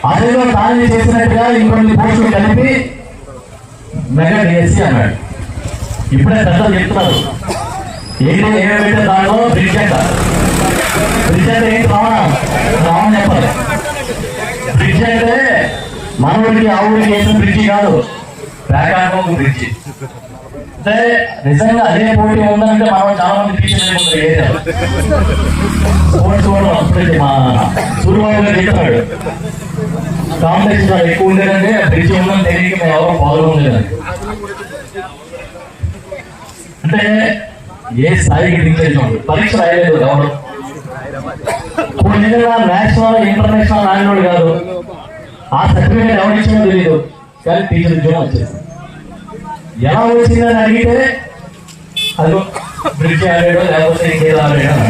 అదేదో తాను చేసినట్టుగా ఇంకొన్ని పోస్టులు కలిపి మెగా డిఎస్సి అన్నాడు. ఇప్పుడే పెద్దలు చెప్తున్నారు ఏంటి ఏమేమిటో దాంట్లో బ్రిడ్జ్ అంట. బ్రిడ్జ్ అంటే ఏంటి రావణ చెప్పాలి. బ్రిడ్జ్ అంటే మనవుడికి ఆ ఊరికి వేసిన బ్రిడ్జి కాదు, ప్యాకాంగ బ్రిడ్జి. అంటే నిజంగా అదే పోటీ ఉందంటే మనం చాలా మంది టీచర్లు ఏరియాలో స్పోర్ట్స్ కూడా అప్పుడైతే మా సూర్యబాబు గారు చెప్తున్నాడు కాంపిటీషన్ చాలా ఎక్కువ ఉండేదంటే బ్రిడ్జి ఉందని తెలియక మేము ఎవరో పాల్గొనలేదని. అంటే ఏ స్థాయికి దించేసాం. పరీక్ష రాయలేదు ఎవరు, కొన్ని నేషనల్ ఇంటర్నేషనల్ రాయనోడు కాదు. ఆ సర్టిఫికేట్ ఎవరు ఇచ్చినా తెలియదు, కానీ టీచర్ ఉద్యోగం వచ్చేసింది. ఎలా వచ్చిందని అడిగితే అది బ్రిడ్జి ఆడాడో లేకపోతే ఇంకేదో ఆడాడో.